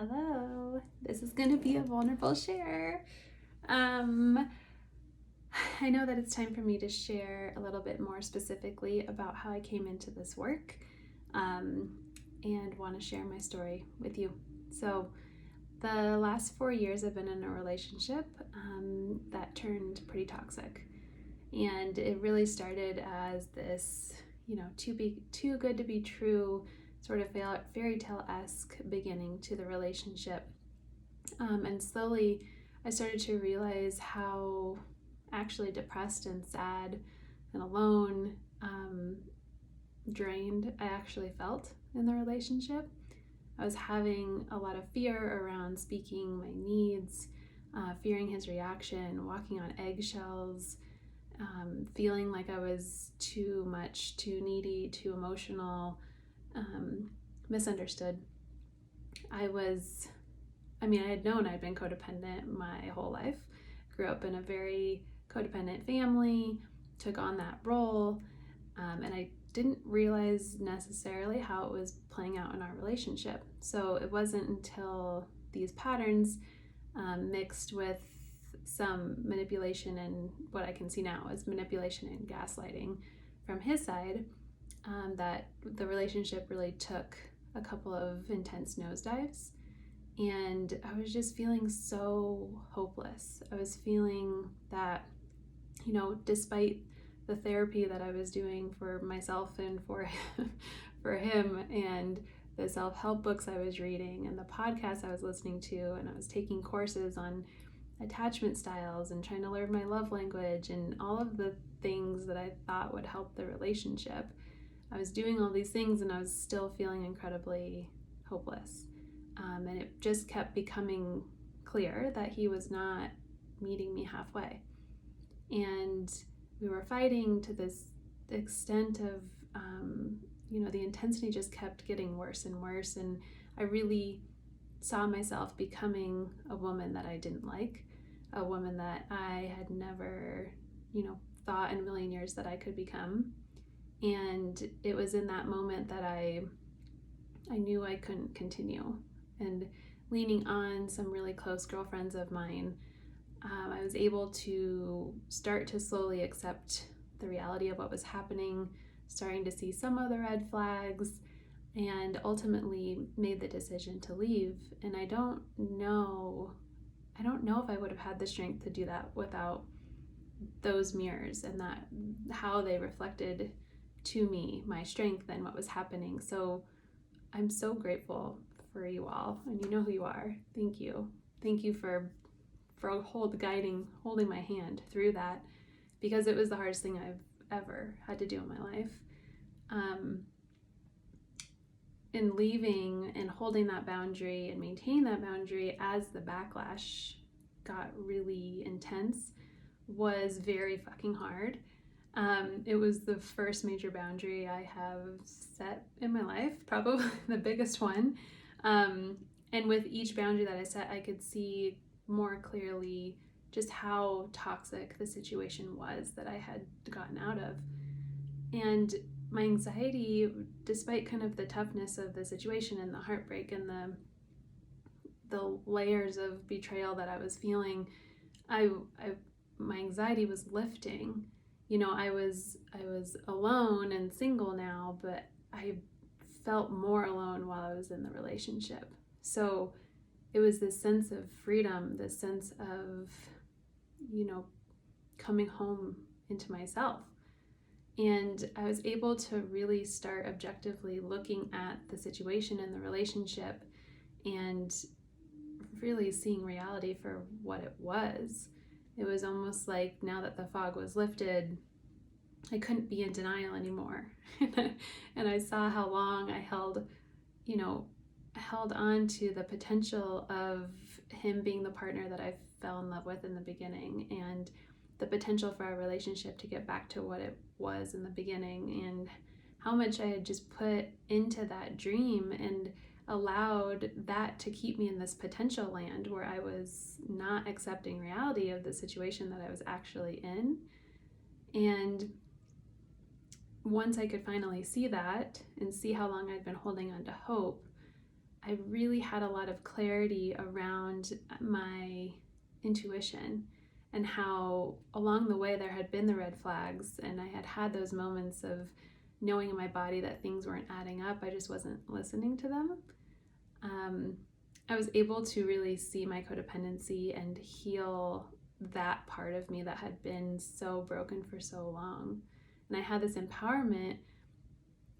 Hello, this is going to be a vulnerable share. I know that it's time for me to share a little bit more specifically about how I came into this work and want to share my story with you. So, the last 4 years I've been in a relationship that turned pretty toxic. And it really started as this, too good to be true, sort of fairy tale-esque beginning to the relationship. And slowly I started to realize how actually depressed and sad and alone, drained I actually felt in the relationship. I was having a lot of fear around speaking my needs, fearing his reaction, walking on eggshells, feeling like I was too much, too needy, too emotional, misunderstood. I had known I'd been codependent my whole life. Grew up in a very codependent family, took on that role, and I didn't realize necessarily how it was playing out in our relationship. So it wasn't until these patterns mixed with some manipulation and what I can see now as manipulation and gaslighting from his side that the relationship really took a couple of intense nosedives. And I was just feeling so hopeless. I was feeling that, despite the therapy that I was doing for myself and for him, and the self-help books I was reading and the podcasts I was listening to, and I was taking courses on attachment styles and trying to learn my love language and all of the things that I thought would help the relationship. I was doing all these things and I was still feeling incredibly hopeless. And it just kept becoming clear that he was not meeting me halfway. And we were fighting to this extent of, the intensity just kept getting worse and worse. And I really saw myself becoming a woman that I didn't like, a woman that I had never, thought in a million years that I could become. And it was in that moment that I knew I couldn't continue. And leaning on some really close girlfriends of mine, I was able to start to slowly accept the reality of what was happening, starting to see some of the red flags, and ultimately made the decision to leave. And I don't know if I would have had the strength to do that without those mirrors and that how they reflected to me my strength and what was happening. So I'm so grateful for you all, and you know who you are. Thank you for holding my hand through that, because it was the hardest thing I've ever had to do in my life. In leaving and holding that boundary and maintaining that boundary as the backlash got really intense was very fucking hard. It was the first major boundary I have set in my life, probably the biggest one. And with each boundary that I set, I could see more clearly just how toxic the situation was that I had gotten out of. And my anxiety, despite kind of the toughness of the situation and the heartbreak and the layers of betrayal that I was feeling, my anxiety was lifting. I was alone and single now, but I felt more alone while I was in the relationship. So it was this sense of freedom, this sense of, coming home into myself. And I was able to really start objectively looking at the situation and the relationship and really seeing reality for what it was. It was almost like now that the fog was lifted, I couldn't be in denial anymore. And I saw how long I held on to the potential of him being the partner that I fell in love with in the beginning, and the potential for our relationship to get back to what it was in the beginning, and how much I had just put into that dream and allowed that to keep me in this potential land where I was not accepting reality of the situation that I was actually in. And once I could finally see that and see how long I'd been holding on to hope, I really had a lot of clarity around my intuition and how along the way there had been the red flags, and I had had those moments of knowing in my body that things weren't adding up. I just wasn't listening to them. I was able to really see my codependency and heal that part of me that had been so broken for so long. And I had this empowerment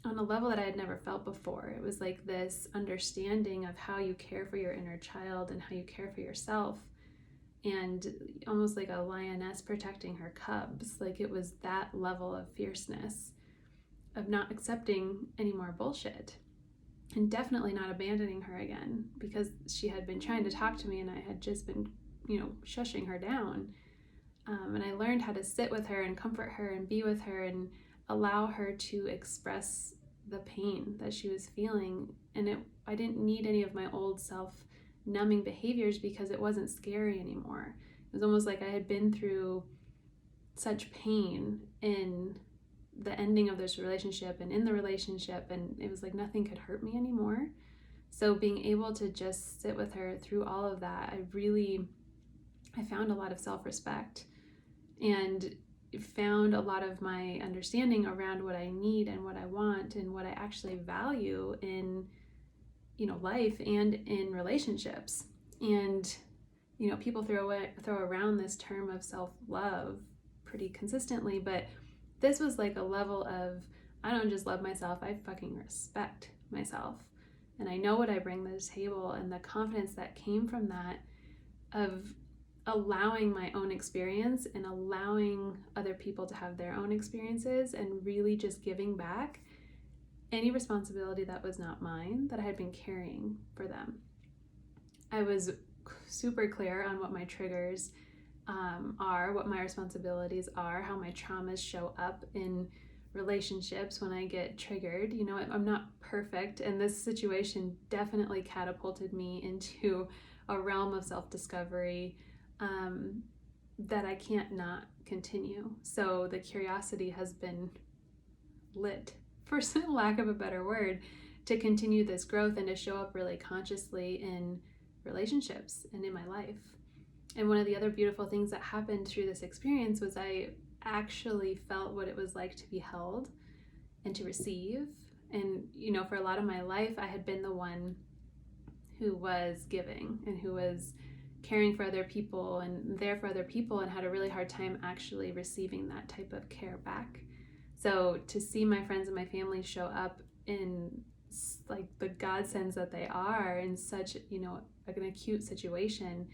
on a level that I had never felt before. It was like this understanding of how you care for your inner child and how you care for yourself, and almost like a lioness protecting her cubs. Like, it was that level of fierceness of not accepting any more bullshit, and definitely not abandoning her again, because she had been trying to talk to me and I had just been, shushing her down. And I learned how to sit with her and comfort her and be with her and allow her to express the pain that she was feeling. And I didn't need any of my old self-numbing behaviors because it wasn't scary anymore. It was almost like I had been through such pain in the ending of this relationship and in the relationship, and it was like nothing could hurt me anymore. So being able to just sit with her through all of that, I found a lot of self-respect and found a lot of my understanding around what I need and what I want and what I actually value in life and in relationships. And people throw around this term of self-love pretty consistently, but this was like a level of, I don't just love myself, I fucking respect myself. And I know what I bring to the table, and the confidence that came from that, of allowing my own experience and allowing other people to have their own experiences, and really just giving back any responsibility that was not mine, that I had been carrying for them. I was super clear on what my triggers are, what my responsibilities are, how my traumas show up in relationships when I get triggered. I'm not perfect, and this situation definitely catapulted me into a realm of self-discovery that I can't not continue. So the curiosity has been lit, for lack of a better word, to continue this growth and to show up really consciously in relationships and in my life. And one of the other beautiful things that happened through this experience was I actually felt what it was like to be held and to receive. And, for a lot of my life, I had been the one who was giving and who was caring for other people and there for other people, and had a really hard time actually receiving that type of care back. So to see my friends and my family show up in like the godsends that they are in such, an acute situation,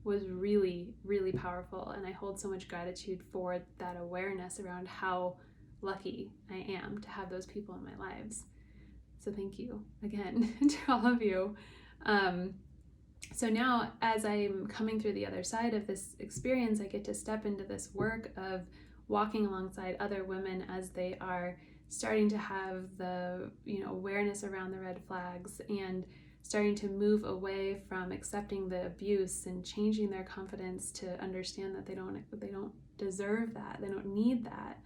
was really, really powerful. And I hold so much gratitude for that awareness around how lucky I am to have those people in my lives. So thank you again to all of you. So now, as I'm coming through the other side of this experience, I get to step into this work of walking alongside other women as they are starting to have the awareness around the red flags, and starting to move away from accepting the abuse and changing their confidence to understand that they don't deserve that, they don't need that,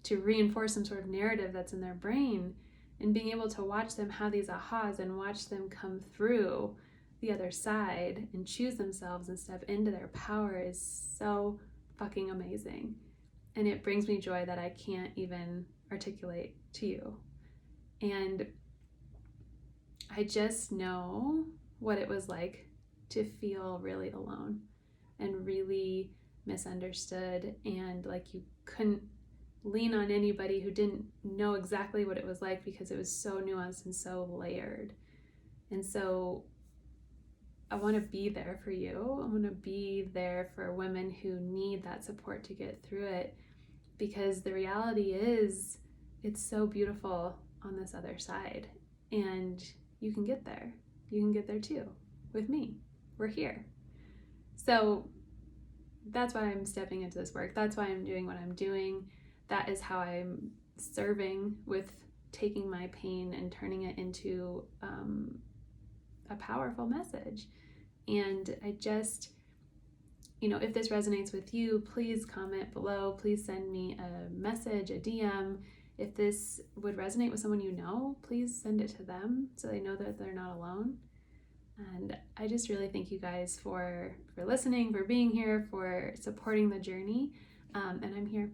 to reinforce some sort of narrative that's in their brain, and being able to watch them have these ahas and watch them come through the other side and choose themselves and step into their power is so fucking amazing. And it brings me joy that I can't even articulate to you. And I just know what it was like to feel really alone and really misunderstood, and like you couldn't lean on anybody who didn't know exactly what it was like, because it was so nuanced and so layered. And so I want to be there for you. I want to be there for women who need that support to get through it, because the reality is it's so beautiful on this other side, and you can get there. You can get there too with me. We're here. So that's why I'm stepping into this work. That's why I'm doing what I'm doing. That is how I'm serving, with taking my pain and turning it into a powerful message. And I just, if this resonates with you, please comment below. Please send me a message, a DM. If this would resonate with someone please send it to them so they know that they're not alone. And I just really thank you guys for listening, for being here, for supporting the journey. And I'm here